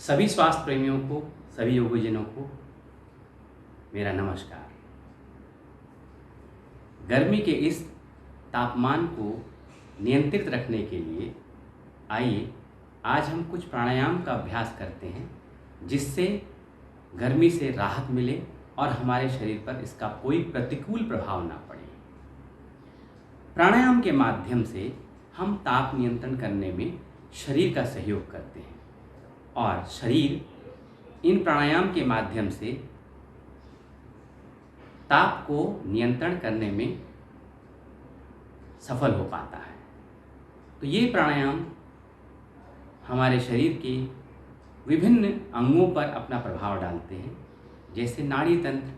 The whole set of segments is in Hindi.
सभी स्वास्थ्य प्रेमियों को, सभी योगजनों को मेरा नमस्कार। गर्मी के इस तापमान को नियंत्रित रखने के लिए आइए आज हम कुछ प्राणायाम का अभ्यास करते हैं, जिससे गर्मी से राहत मिले और हमारे शरीर पर इसका कोई प्रतिकूल प्रभाव ना पड़े। प्राणायाम के माध्यम से हम ताप नियंत्रण करने में शरीर का सहयोग करते हैं और शरीर इन प्राणायाम के माध्यम से ताप को नियंत्रण करने में सफल हो पाता है। तो ये प्राणायाम हमारे शरीर के विभिन्न अंगों पर अपना प्रभाव डालते हैं, जैसे नाड़ी तंत्र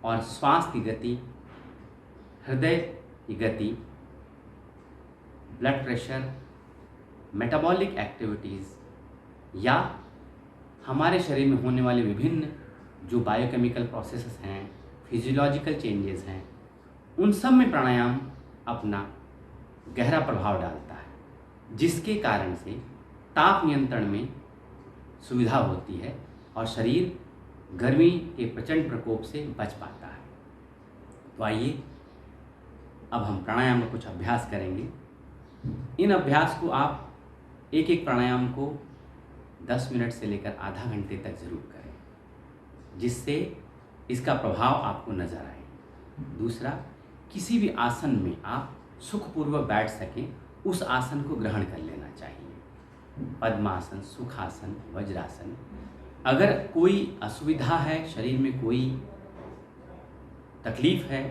और श्वास की गति, हृदय की गति, ब्लड प्रेशर, मेटाबॉलिक एक्टिविटीज़ या हमारे शरीर में होने वाले विभिन्न जो बायोकेमिकल प्रोसेसेस हैं, फिजियोलॉजिकल चेंजेस हैं, उन सब में प्राणायाम अपना गहरा प्रभाव डालता है, जिसके कारण से ताप नियंत्रण में सुविधा होती है और शरीर गर्मी के प्रचंड प्रकोप से बच पाता है। तो आइए अब हम प्राणायाम का कुछ अभ्यास करेंगे। इन अभ्यास को आप एक प्राणायाम को 10 मिनट से लेकर आधा घंटे तक ज़रूर करें, जिससे इसका प्रभाव आपको नज़र आए। दूसरा, किसी भी आसन में आप सुखपूर्वक बैठ सकें, उस आसन को ग्रहण कर लेना चाहिए। पद्मासन, सुखासन, वज्रासन। अगर कोई असुविधा है, शरीर में कोई तकलीफ़ है,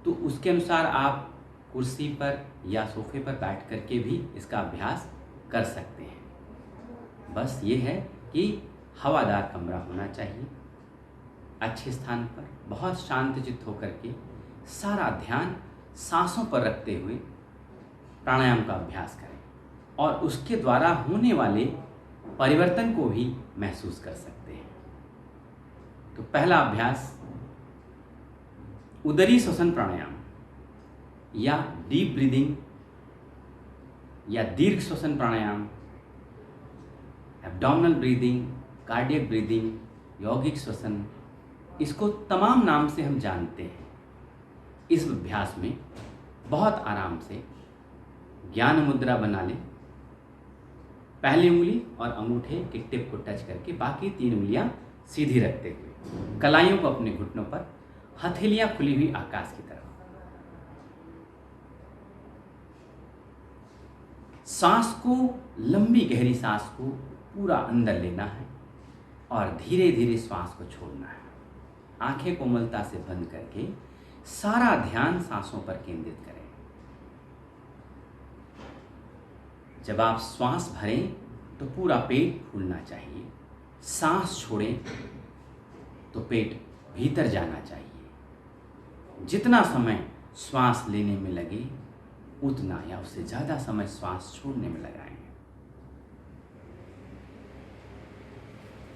तो उसके अनुसार आप कुर्सी पर या सोफे पर बैठ कर के भी इसका अभ्यास कर सकते हैं। बस ये है कि हवादार कमरा होना चाहिए, अच्छे स्थान पर बहुत शांतचित्त होकर के सारा ध्यान सांसों पर रखते हुए प्राणायाम का अभ्यास करें और उसके द्वारा होने वाले परिवर्तन को भी महसूस कर सकते हैं। तो पहला अभ्यास उदरी श्वसन प्राणायाम या डीप ब्रीदिंग या दीर्घ श्वसन प्राणायाम, एब्डोमिनल ब्रीदिंग, कार्डियक ब्रीदिंग, यौगिक श्वसन, इसको तमाम नाम से हम जानते हैं। इस अभ्यास में बहुत आराम से ज्ञान मुद्रा बना लें। पहली उंगली और अंगूठे के टिप को टच करके बाकी 3 उंगलियां सीधी रखते हुए कलाइयों को अपने घुटनों पर, हथेलियां खुली हुई आकाश की तरफ। सांस को, लंबी गहरी सांस को पूरा अंदर लेना है और धीरे धीरे श्वास को छोड़ना है। आंखें कोमलता से बंद करके सारा ध्यान सांसों पर केंद्रित करें। जब आप श्वास भरें तो पूरा पेट फूलना चाहिए। सांस छोड़ें तो पेट भीतर जाना चाहिए। जितना समय श्वास लेने में लगे, उतना या उससे ज़्यादा समय श्वास छोड़ने में लगाएं।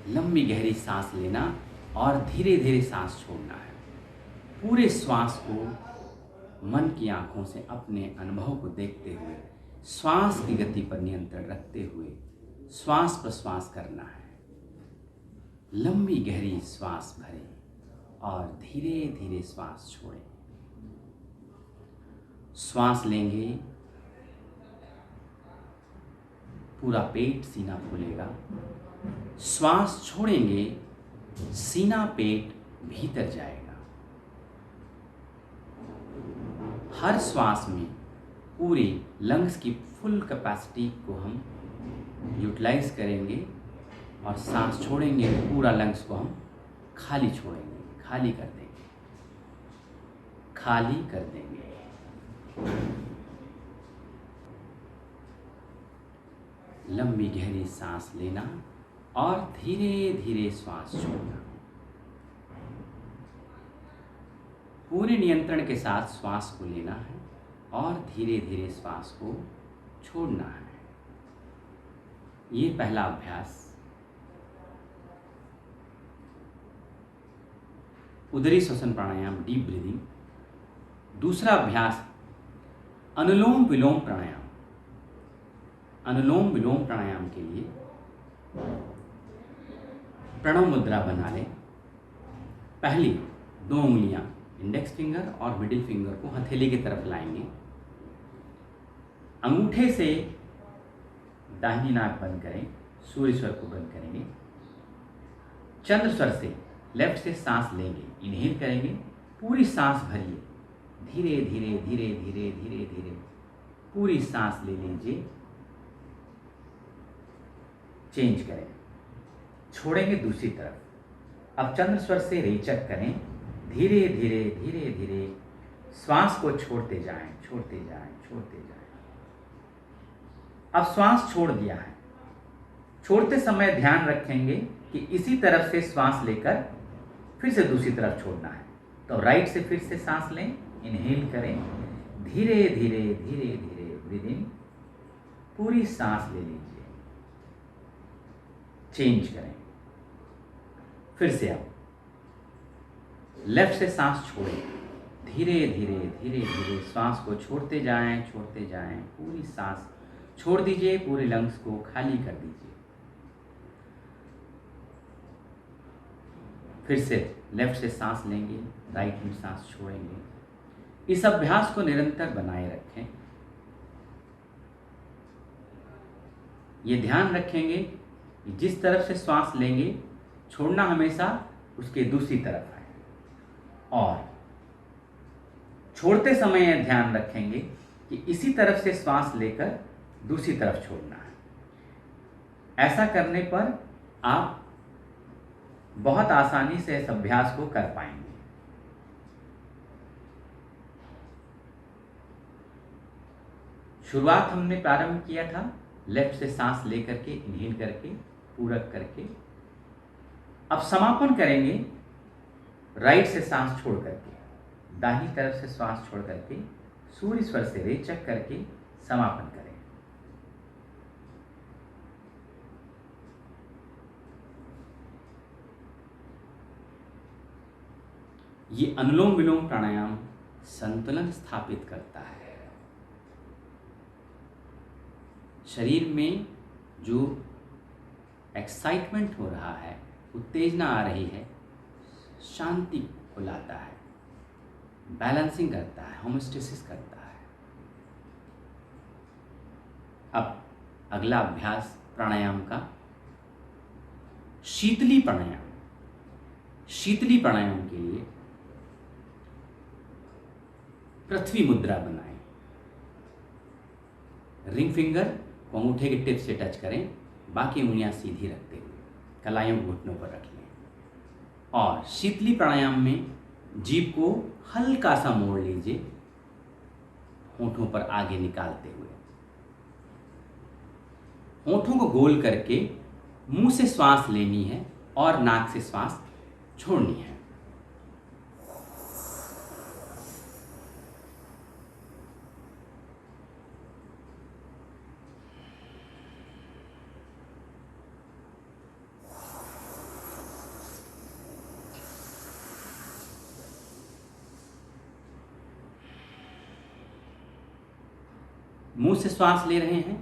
लंबी गहरी सांस लेना और धीरे धीरे सांस छोड़ना है। पूरे श्वास को मन की आंखों से अपने अनुभव को देखते हुए, श्वास की गति पर नियंत्रण रखते हुए श्वास प्रश्वास करना है। लंबी गहरी श्वास भरें और धीरे धीरे श्वास छोड़ें। श्वास लेंगे, पूरा पेट, सीना फूलेगा। श्वास छोड़ेंगे, सीना पेट भीतर जाएगा। हर श्वास में पूरी लंग्स की फुल कैपेसिटी को हम यूटिलाइज करेंगे और सांस छोड़ेंगे तो पूरा लंग्स को हम खाली छोड़ेंगे, खाली कर देंगे, खाली कर देंगे। लंबी गहरी सांस लेना और धीरे धीरे श्वास छोड़ना। पूरे नियंत्रण के साथ श्वास को लेना है और धीरे धीरे श्वास को छोड़ना है। ये पहला अभ्यास उदरी श्वसन प्राणायाम, डीप ब्रीदिंग। दूसरा अभ्यास अनुलोम विलोम प्राणायाम। अनुलोम विलोम प्राणायाम के लिए प्रणव मुद्रा बना लें। पहली 2 उंगलियां इंडेक्स फिंगर और मिडिल फिंगर को हथेली की तरफ लाएंगे। अंगूठे से दाहिनी नाक बंद करें, सूर्य स्वर को बंद करेंगे। चंद्र स्वर से लेफ्ट से सांस लेंगे, इनहेल करेंगे, पूरी सांस भरिए, धीरे धीरे धीरे धीरे धीरे धीरे पूरी सांस ले लीजिए। चेंज करें, छोड़ेंगे दूसरी तरफ। अब चंद्र स्वर से रेचक करें, धीरे धीरे धीरे धीरे श्वास को छोड़ते जाएं, छोड़ते जाएं, छोड़ते जाएं। अब श्वास छोड़ दिया है, छोड़ते समय ध्यान रखेंगे कि इसी तरफ से श्वास लेकर फिर से दूसरी तरफ छोड़ना है। तो राइट से फिर से सांस लें, इनहेल करें, धीरे धीरे धीरे धीरे ब्रीद इन, पूरी सांस ले लीजिए। चेंज करें, फिर से अब लेफ्ट से सांस छोड़ें, धीरे धीरे धीरे धीरे श्वास को छोड़ते जाएं, छोड़ते जाएं, पूरी सांस छोड़ दीजिए, पूरे लंग्स को खाली कर दीजिए। फिर से लेफ्ट से सांस लेंगे, राइट में सांस छोड़ेंगे। इस अभ्यास को निरंतर बनाए रखें। ये ध्यान रखेंगे कि जिस तरफ से श्वास लेंगे, छोड़ना हमेशा उसके दूसरी तरफ है, और छोड़ते समय यह ध्यान रखेंगे कि इसी तरफ से श्वास लेकर दूसरी तरफ छोड़ना है। ऐसा करने पर आप बहुत आसानी से इस अभ्यास को कर पाएंगे। शुरुआत हमने प्रारंभ किया था लेफ्ट से सांस लेकर के, इनहेल करके, पूरक करके। अब समापन करेंगे राइट से सांस छोड़ करके, दाहिनी तरफ से श्वास छोड़ करके, सूर्य स्वर से रेचक करके समापन करें। ये अनुलोम विलोम प्राणायाम संतुलन स्थापित करता है। शरीर में जो एक्साइटमेंट हो रहा है, उत्तेजना आ रही है, शांति को लाता है, बैलेंसिंग करता है, होमोस्टेसिस करता है। अब अगला अभ्यास प्राणायाम का शीतली प्राणायाम। शीतली प्राणायाम के लिए पृथ्वी मुद्रा बनाएं। रिंग फिंगर को अंगूठे के टिप से टच करें, बाकी उंगलियां सीधी रखते हुए कलाइयों घुटनों पर रख लें। और शीतली प्राणायाम में जीभ को हल्का सा मोड़ लीजिए, होठों पर आगे निकालते हुए। होठों को गोल करके मुंह से श्वास लेनी है और नाक से श्वास छोड़नी है। मुंह से श्वास ले रहे हैं,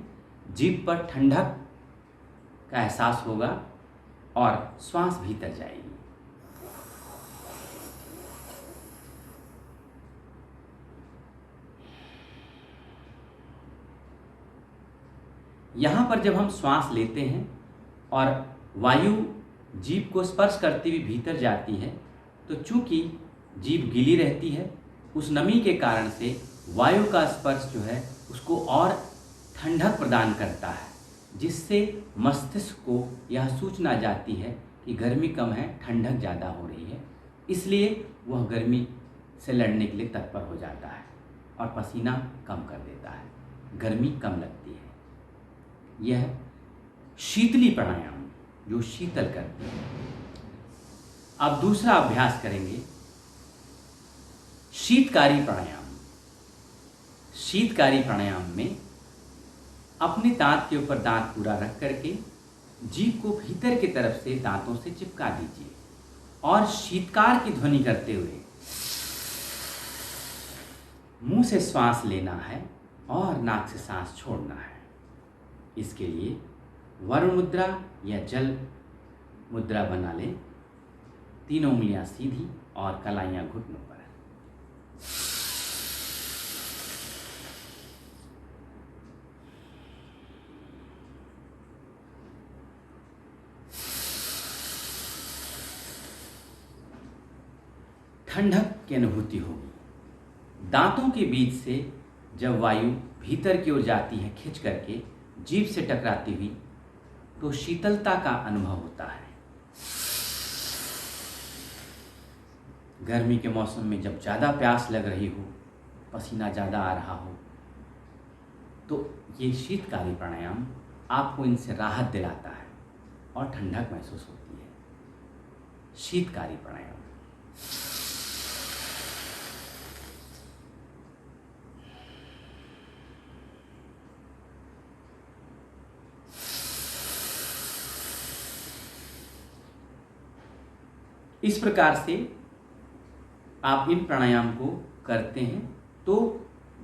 जीभ पर ठंडक का एहसास होगा और श्वास भीतर जाएगी। यहाँ पर जब हम श्वास लेते हैं और वायु जीभ को स्पर्श करती हुई भीतर जाती है, तो चूंकि जीभ गीली रहती है, उस नमी के कारण से वायु का स्पर्श जो है उसको और ठंडक प्रदान करता है, जिससे मस्तिष्क को यह सूचना जाती है कि गर्मी कम है, ठंडक ज़्यादा हो रही है। इसलिए वह गर्मी से लड़ने के लिए तत्पर हो जाता है और पसीना कम कर देता है, गर्मी कम लगती है। यह शीतली प्राणायाम जो शीतल करती है। अब दूसरा अभ्यास करेंगे शीतकारी प्राणायाम। शीतकारी प्राणायाम में अपने दांत के ऊपर दांत पूरा रख करके जीभ को भीतर की तरफ से दांतों से चिपका दीजिए और शीतकार की ध्वनि करते हुए मुंह से श्वास लेना है और नाक से सांस छोड़ना है। इसके लिए वरुण मुद्रा या जल मुद्रा बना लें। तीनों उंगलियां सीधी और कलाइयां घुटनों पर। ठंडक की अनुभूति होगी। दांतों के बीच से जब वायु भीतर की ओर जाती है खिंच करके जीभ से टकराती हुई, तो शीतलता का अनुभव होता है। गर्मी के मौसम में जब ज़्यादा प्यास लग रही हो, पसीना ज़्यादा आ रहा हो, तो ये शीतकारी प्राणायाम आपको इनसे राहत दिलाता है और ठंडक महसूस होती है। शीतकारी प्राणायाम। इस प्रकार से आप इन प्राणायाम को करते हैं तो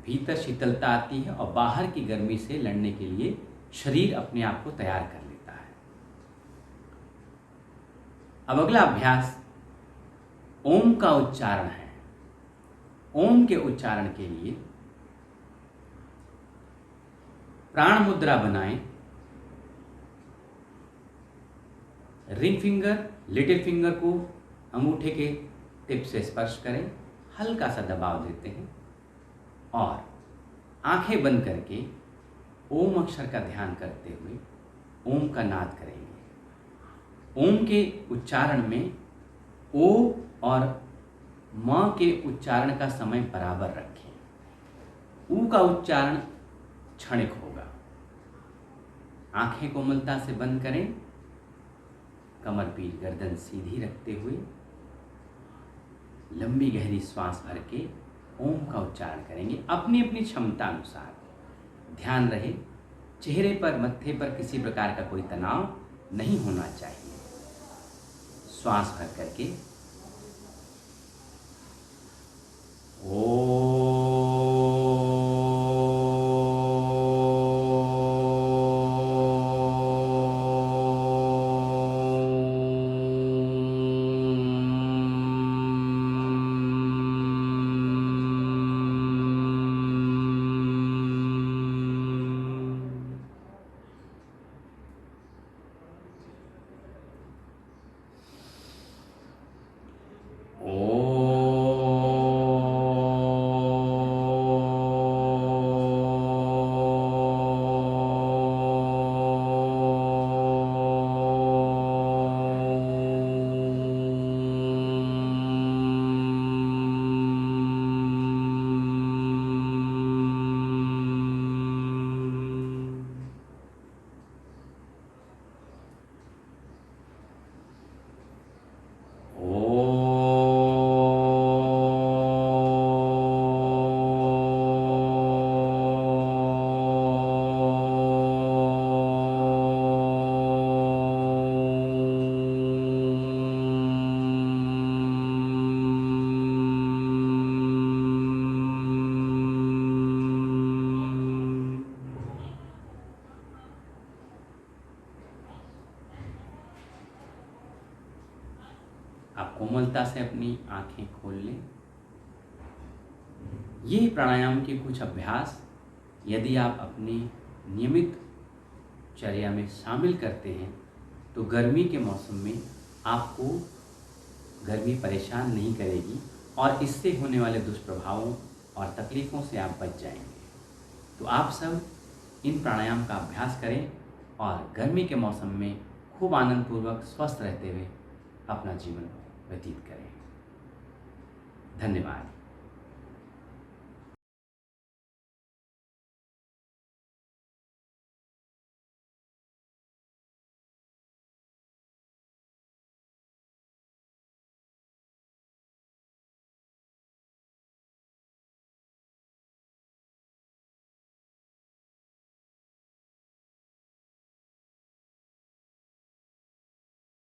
भीतर शीतलता आती है और बाहर की गर्मी से लड़ने के लिए शरीर अपने आप को तैयार कर लेता है। अब अगला अभ्यास ओम का उच्चारण है। ओम के उच्चारण के लिए प्राण मुद्रा बनाएं। रिंग फिंगर, लिटिल फिंगर को अंगूठे के टिप से स्पर्श करें, हल्का सा दबाव देते हैं और आंखें बंद करके ओम अक्षर का ध्यान करते हुए ओम का नाद करेंगे। ओम के उच्चारण में ओ और म के उच्चारण का समय बराबर रखें। ऊ का उच्चारण क्षणिक होगा। आंखें कोमलता से बंद करें। कमर पीठ गर्दन सीधी रखते हुए लंबी गहरी श्वास भर के ओम का उच्चारण करेंगे अपनी अपनी क्षमता अनुसार। ध्यान रहे चेहरे पर, मत्थे पर किसी प्रकार का कोई तनाव नहीं होना चाहिए। श्वास भर करके ओ आप कोमलता से अपनी आंखें खोल लें। ये प्राणायाम के कुछ अभ्यास यदि आप अपनी नियमित चर्या में शामिल करते हैं तो गर्मी के मौसम में आपको गर्मी परेशान नहीं करेगी और इससे होने वाले दुष्प्रभावों और तकलीफ़ों से आप बच जाएंगे। तो आप सब इन प्राणायाम का अभ्यास करें और गर्मी के मौसम में खूब आनंदपूर्वक स्वस्थ रहते हुए अपना जीवन व्यतीत करें। धन्यवाद।